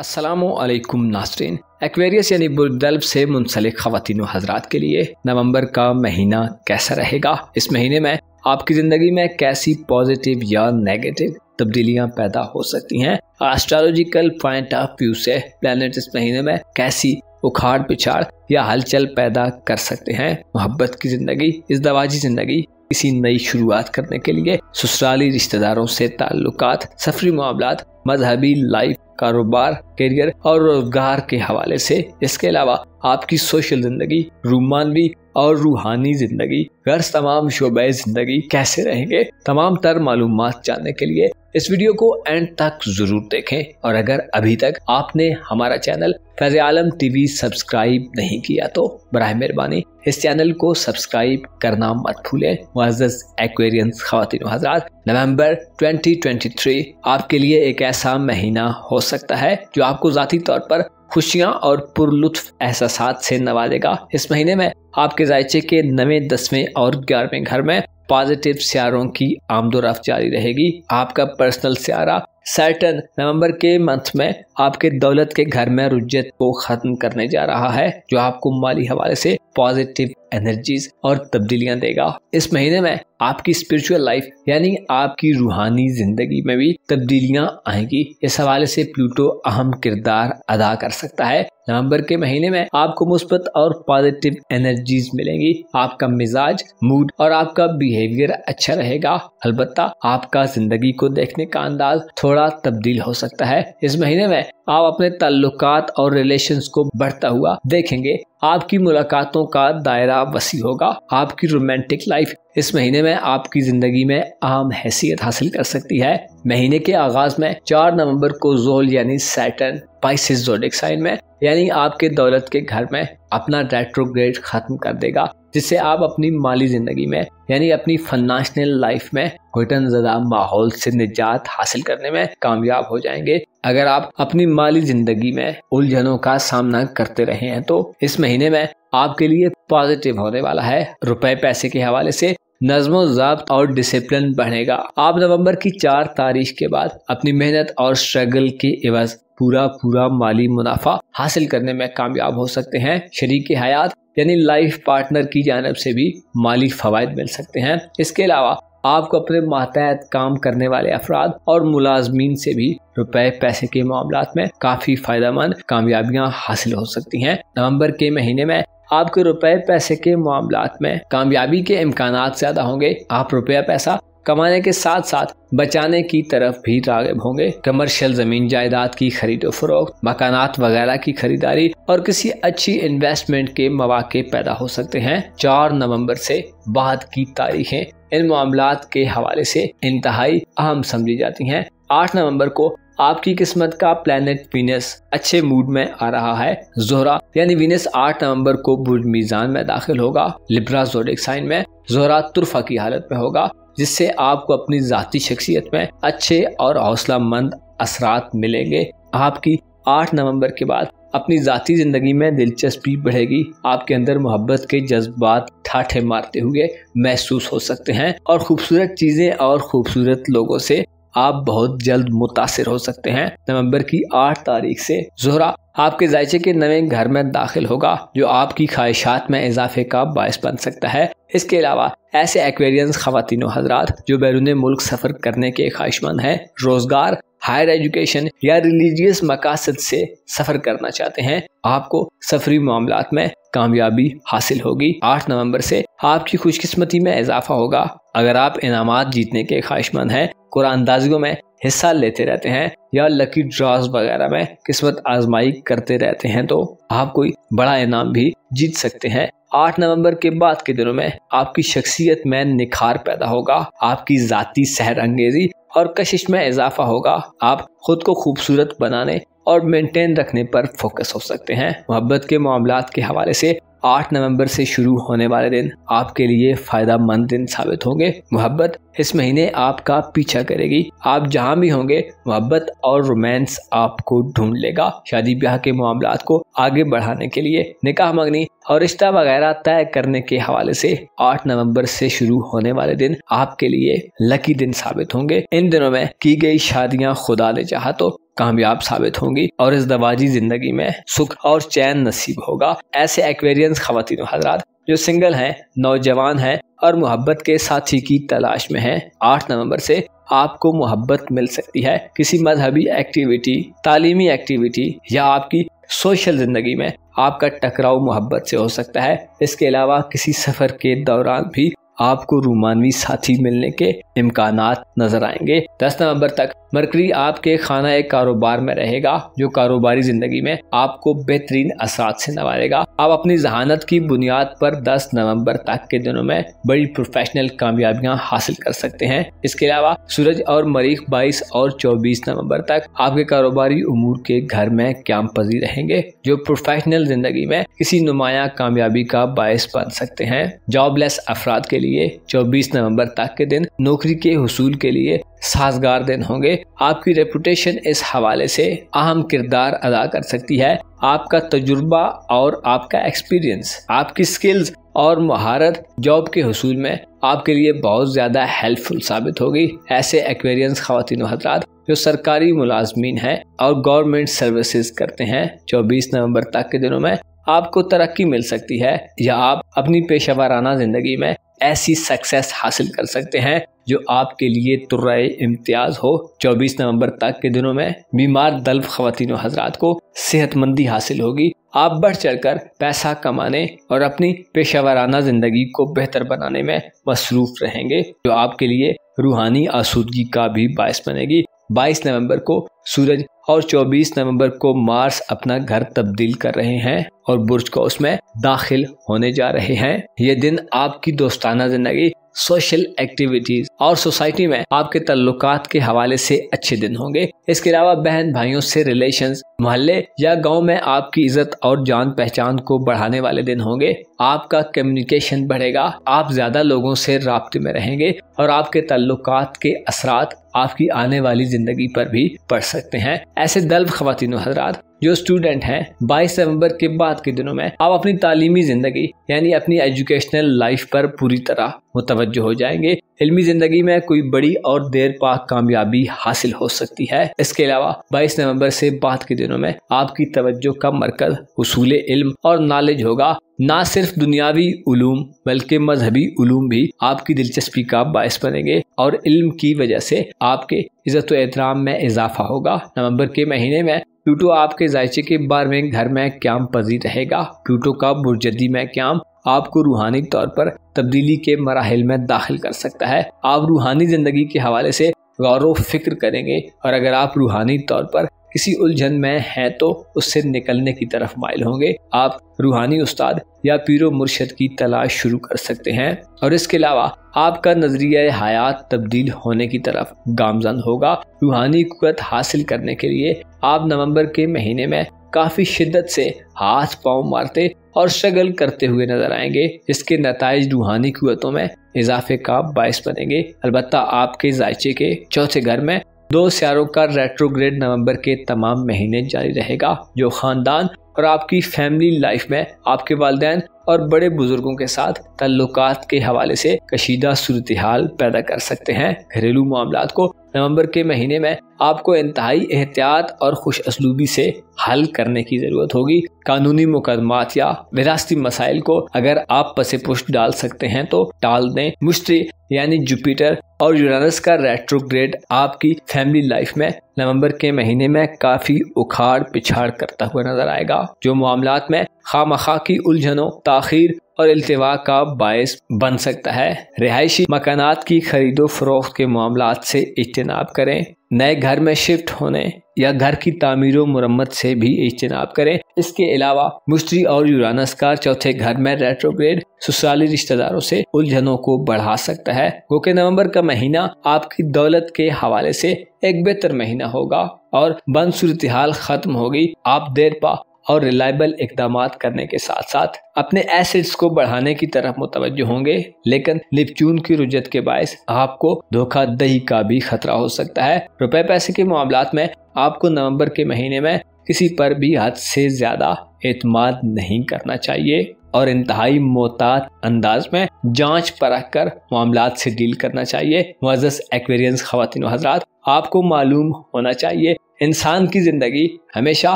अस्सलामु अलैकुम नाज़रीन। एक्वेरियस यानी बुलबुल से मुंसलिक ख़वातीन व हज़रात के लिए नवंबर का महीना कैसा रहेगा, इस महीने में आपकी ज़िंदगी में कैसी पॉजिटिव या नेगेटिव तब्दीलियां पैदा हो सकती हैं, एस्ट्रोलॉजिकल पॉइंट ऑफ व्यू से प्लैनेट इस महीने में कैसी उखाड़ पिछाड़ या हलचल पैदा कर सकते हैं। मोहब्बत की ज़िंदगी, इज़दवाजी ज़िंदगी, किसी नई शुरुआत करने के लिए ससुराली रिश्तेदारों से ताल्लुकात, सफरी मामलात, मजहबी लाइफ, कारोबार, करियर और रोजगार के हवाले से। इसके अलावा आपकी सोशल जिंदगी, रूमानवी और रूहानी जिंदगी, गर्ज तमाम शोबे जिंदगी कैसे रहेंगे, तमाम तर मालूमात जानने के लिए इस वीडियो को एंड तक जरूर देखें। और अगर अभी तक आपने हमारा चैनल फैज़ आलम टीवी सब्सक्राइब नहीं किया तो बराह मेहरबानी इस चैनल को सब्सक्राइब करना मत भूलें। मुअज़्ज़ज़ एक्वेरियंस ख़वातीन व हज़रात, नवंबर 2023 आपके लिए एक ऐसा महीना हो सकता है जो आपको ज़ाती तौर पर खुशियां और पुरलुत्फ एहसासात से नवाजेगा। इस महीने में आपके जायचे के 9वें, 10वें और 11वें घर में पॉजिटिव सियारों की आमदोरफ्त जारी रहेगी। आपका पर्सनल सियारा सैटर्न नवंबर के मंथ में आपके दौलत के घर में रुज्जत को खत्म करने जा रहा है, जो आपको माली हवाले से पॉजिटिव एनर्जीज और तब्दीलियां देगा। इस महीने में आपकी स्पिरिचुअल लाइफ यानी आपकी रूहानी जिंदगी में भी तब्दीलियां आएंगी। इस हवाले से प्लूटो अहम किरदार अदा कर सकता है। नवंबर के महीने में आपको मुस्बत और पॉजिटिव एनर्जीज मिलेंगी। आपका मिजाज, मूड और आपका बिहेवियर अच्छा रहेगा। अलबत्ता आपका जिंदगी को देखने का अंदाज थोड़ा तब्दील हो सकता है। इस महीने में आप अपने ताल्लुकात और रिलेशंस को बढ़ता हुआ देखेंगे। आपकी मुलाकातों का दायरा वसी होगा। आपकी रोमांटिक लाइफ इस महीने में आपकी जिंदगी में अहम हैसियत हासिल कर सकती है। महीने के आगाज में 4 नवंबर को ज़ोल यानी सैटर्न पाइसेस ज़ोडिएक साइन में यानी आपके दौलत के घर में अपना रेट्रोग्रेड खत्म कर देगा, जिससे आप अपनी माली जिंदगी में यानी अपनी फाइनेंशियल लाइफ में घुटन ज़दा माहौल से निजात हासिल करने में कामयाब हो जाएंगे। अगर आप अपनी माली जिंदगी में उलझनों का सामना करते रहे हैं तो इस महीने में आपके लिए पॉजिटिव होने वाला है। रुपए पैसे के हवाले से नज़्मो ज़ब्त और डिसिप्लिन बढ़ेगा। आप नवंबर की 4 तारीख के बाद अपनी मेहनत और स्ट्रगल के एवज पूरा माली मुनाफा हासिल करने में कामयाब हो सकते हैं। शरीक हयात यानी लाइफ पार्टनर की जानिब से भी माली फवायद मिल सकते हैं। इसके अलावा आपको अपने मातहत काम करने वाले अफराद और मुलाजमीन से भी रुपए पैसे के मामलात में काफी फायदेमंद कामयाबियां हासिल हो सकती हैं। नवंबर के महीने में आपके रुपए पैसे के मामलात में कामयाबी के इम्कानात ज्यादा होंगे। आप रुपया पैसा कमाने के साथ साथ बचाने की तरफ भी राग़िब होंगे। कमर्शियल जमीन जायदाद की खरीदो फरोख्त, मकानात वगैरह की खरीदारी और किसी अच्छी इन्वेस्टमेंट के मौके पैदा हो सकते हैं। 4 नवंबर से बाद की तारीखें इन मामलात के हवाले से इंतहाई अहम समझी जाती हैं। 8 नवंबर को आपकी किस्मत का प्लैनेट वीनस अच्छे मूड में आ रहा है। ज़ोहरा यानी वीनस 8 नवंबर को बुर्ज मीज़ान में दाखिल होगा। लिब्रा ज़ोडिएक साइन में ज़ोहरा तुरफा की हालत में होगा, जिससे आपको अपनी ज़ाती शख्सियत में अच्छे और हौसलामंद असरात मिलेंगे। आपकी 8 नवंबर के बाद अपनी ज़ाती ज़िंदगी में दिलचस्पी बढ़ेगी। आपके अंदर मोहब्बत के जज्बात ठाठे मारते हुए महसूस हो सकते हैं और खूबसूरत चीज़ें और खूबसूरत लोगों से आप बहुत जल्द मुतासिर हो सकते हैं। नवंबर की 8 तारीख से ज़ोहरा आपके जायचे के 9वें घर में दाखिल होगा, जो आपकी ख्वाहिशात में इजाफे का बायस बन सकता है। इसके अलावा ऐसे एक्वेरियंस ख़वातीन व हज़रात जो बैरून मुल्क सफ़र करने के ख्वाहिशमंद हैं, रोज़गार, हायर एजुकेशन या रिलीजियस मकासद से सफ़र करना चाहते हैं, आपको सफरी मामलात में कामयाबी हासिल होगी। 8 नवंबर से आपकी खुशकिस्मती में इजाफा होगा। अगर आप इनामात जीतने के ख्वाहिशमंद हैं, कुरानदाजियों में हिस्सा लेते रहते हैं या लकी ड्रॉज वगैरह में किस्मत आजमाई करते रहते हैं, तो आप कोई बड़ा इनाम भी जीत सकते हैं। 8 नवंबर के बाद के दिनों में आपकी शख्सियत में निखार पैदा होगा। आपकी ज़ाती सहर अंगेजी और कशिश में इजाफा होगा। आप खुद को खूबसूरत बनाने और मेंटेन रखने पर फोकस हो सकते हैं। मोहब्बत के मामलात के हवाले से 8 नवंबर से शुरू होने वाले दिन आपके लिए फायदा मंद दिन साबित होंगे। मोहब्बत इस महीने आपका पीछा करेगी। आप जहां भी होंगे मोहब्बत और रोमांस आपको ढूंढ लेगा। शादी ब्याह के मामलात को आगे बढ़ाने के लिए निकाह मंगनी और रिश्ता वगैरह तय करने के हवाले से 8 नवंबर से शुरू होने वाले दिन आपके लिए लकी दिन साबित होंगे। इन दिनों में की गई शादियां खुदा ने चाहा तो कामयाब साबित होंगी और इस दवाजी जिंदगी में सुख और चैन नसीब होगा। ऐसे एक्वेरियंस ख्वातीन व हज़रात जो सिंगल हैं, नौजवान हैं और मोहब्बत के साथी की तलाश में हैं, 8 नवंबर से आपको मोहब्बत मिल सकती है। किसी मजहबी एक्टिविटी, तालीमी एक्टिविटी या आपकी सोशल जिंदगी में आपका टकराव मोहब्बत से हो सकता है। इसके अलावा किसी सफर के दौरान भी आपको रूमानवी साथी मिलने के इम्कानात नजर आएंगे। 10 नवंबर तक मरकरी आपके खाना एक कारोबार में रहेगा जो कारोबारी जिंदगी में आपको बेहतरीन असरात से नवारेगा। आप अपनी जहानत की बुनियाद पर 10 नवंबर तक के दिनों में बड़ी प्रोफेशनल कामयाबियां हासिल कर सकते हैं। इसके अलावा सूरज और मरीख 22 और 24 नवंबर तक आपके कारोबारी उमूर के घर में क़याम पजीर रहेंगे जो प्रोफेशनल जिंदगी में किसी नुमाया कामयाबी का बायस बन सकते हैं। जॉबलेस अफराद के लिए 24 नवंबर तक के दिन नौकरी के हुसूल के लिए साजगार दिन होंगे। आपकी रेपुटेशन इस हवाले से अहम किरदार अदा कर सकती है। आपका तजुर्बा और आपका एक्सपीरियंस, आपकी स्किल्स और महारत जॉब के हुसूल में आपके लिए बहुत ज्यादा हेल्पफुल साबित होगी। ऐसे एक्वेरियंस ख्वातीन व हज़रात जो सरकारी मुलाजमीन हैं और गवर्नमेंट सर्विसेज करते हैं, 24 नवंबर तक के दिनों में आपको तरक्की मिल सकती है या आप अपनी पेशेवराना जिंदगी में ऐसी सक्सेस हासिल कर सकते हैं जो आपके लिए तुर्राए इम्तियाज हो। 24 नवंबर तक के दिनों में बीमार दल्ब ख्वातीन व हज़रात को सेहतमंदी हासिल होगी। आप बढ़ चढ़कर पैसा कमाने और अपनी पेशेवराना जिंदगी को बेहतर बनाने में मसरूफ रहेंगे जो आपके लिए रूहानी आसूदगी का भी बायस बनेगी। 22 नवंबर को सूरज और 24 नवंबर को मार्स अपना घर तब्दील कर रहे हैं और बुर्ज को उसमें दाखिल होने जा रहे हैं। ये दिन आपकी दोस्ताना जिंदगी, सोशल एक्टिविटीज और सोसाइटी में आपके ताल्लुकात के हवाले से अच्छे दिन होंगे। इसके अलावा बहन भाइयों से रिलेशंस, मोहल्ले या गांव में आपकी इज्जत और जान पहचान को बढ़ाने वाले दिन होंगे। आपका कम्युनिकेशन बढ़ेगा, आप ज्यादा लोगों से राब्ते में रहेंगे और आपके ताल्लुकात के असरात आपकी आने वाली जिंदगी पर भी पड़ सकते हैं। ऐसे दल्ब ख्वातीन व हज़रात जो स्टूडेंट हैं, 22 नवंबर के बाद के दिनों में आप अपनी तालीमी जिंदगी यानी अपनी एजुकेशनल लाइफ पर पूरी तरह मुतवज्जो हो जाएंगे। इल्मी जिंदगी में कोई बड़ी और देर पाक कामयाबी हासिल हो सकती है। इसके अलावा 22 नवंबर से बाद के दिनों में आपकी तवज्जो का मरकज उसूल इल्म और नॉलेज होगा। ना सिर्फ दुनियावी उलूम बल्कि मजहबी उलूम भी आपकी दिलचस्पी का बायस बनेंगे और इल्म की वजह से आपके इज्जत व एहतराम में इजाफा होगा। नवंबर के महीने में प्लूटो आपके जायचे के 12वें घर में क़याम पजीर रहेगा। प्लूटो का बुर्जदी में क़याम आपको रूहानी तौर पर तब्दीली के मराहिल में दाखिल कर सकता है। आप रूहानी जिंदगी के हवाले से गौर व फिक्र करेंगे और अगर आप रूहानी तौर पर किसी उलझन में हैं तो उससे निकलने की तरफ माइल होंगे। आप रूहानी उस्ताद या पीरो मुर्शद की तलाश शुरू कर सकते हैं और इसके अलावा आपका नजरिया हयात तब्दील होने की तरफ गामजन होगा। रूहानी कुव्वत हासिल करने के लिए आप नवंबर के महीने में काफी शिद्दत से हाथ पांव मारते और स्ट्रगल करते हुए नजर आएंगे, जिसके नताइज रूहानी कुव्वतों में इजाफे का बायस बनेंगे। अलबत्ता आपके जायचे के चौथे घर में 2 सियारों का रेट्रोग्रेड नवंबर के तमाम महीने जारी रहेगा जो खानदान और आपकी फैमिली लाइफ में आपके वालिदैन और बड़े बुजुर्गों के साथ ताल्लुकात के हवाले से कशीदा सूरत हाल पैदा कर सकते हैं। घरेलू मामलात को नवंबर के महीने में आपको इंतहाई एहतियात और खुश असलूबी से हल करने की जरूरत होगी। कानूनी मुकदमात या विरासती मसाइल को अगर आप पसे पुष्ट डाल सकते हैं तो टाल दें। मुश्तरी यानी जुपिटर और यूरेनस का रेट्रोग्रेड आपकी फैमिली लाइफ में नवंबर के महीने में काफी उखाड़ पिछाड़ करता हुआ नजर आएगा जो मामलात में खामखा की उलझनों, ताखीर और इल्तिवा का बायस बन सकता है। रिहायशी मकानात की खरीदो फरोख्त के मामलात से इज्तिनाब करें। नए घर में शिफ्ट होने या घर की तामीर व मुरम्मत से भी इज्तिनाब करें। इसके अलावा मुश्तरी और यूरानस का चौथे घर में रेट्रोग्रेड ससुराली रिश्तेदारों से उलझनों को बढ़ा सकता है। क्योंकि नवंबर का महीना आपकी दौलत के हवाले से एक बेहतर महीना होगा और बंद सूरत हाल खत्म होगी। आप देर पा और रिलायबल इकदामात करने के साथ साथ अपने एसेट्स को बढ़ाने की तरफ मुतवज्जो होंगे, लेकिन नेपच्यून की रुजत के बायस आपको धोखाधड़ी का भी खतरा हो सकता है। रुपए पैसे के मामलात में आपको नवंबर के महीने में किसी पर भी हद से ज्यादा एतमाद नहीं करना चाहिए और इंतहाई मोहतात अंदाज में जांच परख कर मामलात से डील करना चाहिए। मुअज़्ज़ज़ एक्वेरियंस ख़वातीन व हज़रात, आपको मालूम होना चाहिए इंसान की जिंदगी हमेशा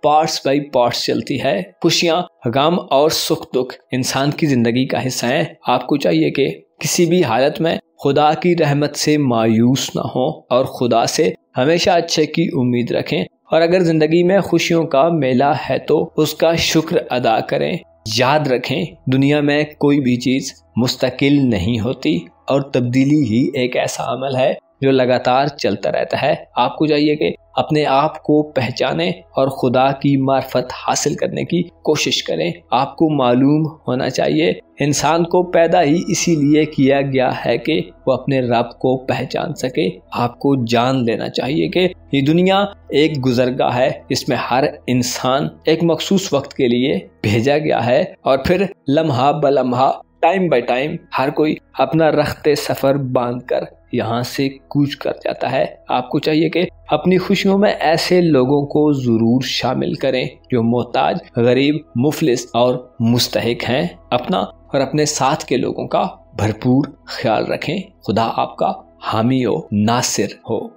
पार्ट्स बाई पार्ट्स चलती है। खुशियां, गम और सुख दुख इंसान की जिंदगी का हिस्सा हैं। आपको चाहिए कि किसी भी हालत में खुदा की रहमत से मायूस ना हो और खुदा से हमेशा अच्छे की उम्मीद रखें। और अगर जिंदगी में खुशियों का मेला है तो उसका शुक्र अदा करें। याद रखें, दुनिया में कोई भी चीज मुस्तकिल नहीं होती और तब्दीली ही एक ऐसा अमल है जो लगातार चलता रहता है। आपको चाहिए कि अपने आप को पहचानें और खुदा की मार्फत हासिल करने की कोशिश करें। आपको मालूम होना चाहिए, इंसान को पैदा ही इसीलिए किया गया है कि वो अपने रब को पहचान सके। आपको जान लेना चाहिए कि ये दुनिया एक गुजरगाह है, इसमें हर इंसान एक मखसूस वक्त के लिए भेजा गया है और फिर लम्हा ब लम्हा, टाइम बाय टाइम हर कोई अपना रख्ते सफर बांधकर यहाँ से कूच कर जाता है। आपको चाहिए कि अपनी खुशियों में ऐसे लोगों को जरूर शामिल करें जो मोहताज, गरीब, मुफलिस और मुस्तहिक हैं। अपना और अपने साथ के लोगों का भरपूर ख्याल रखें। खुदा आपका हामी हो, नासिर हो।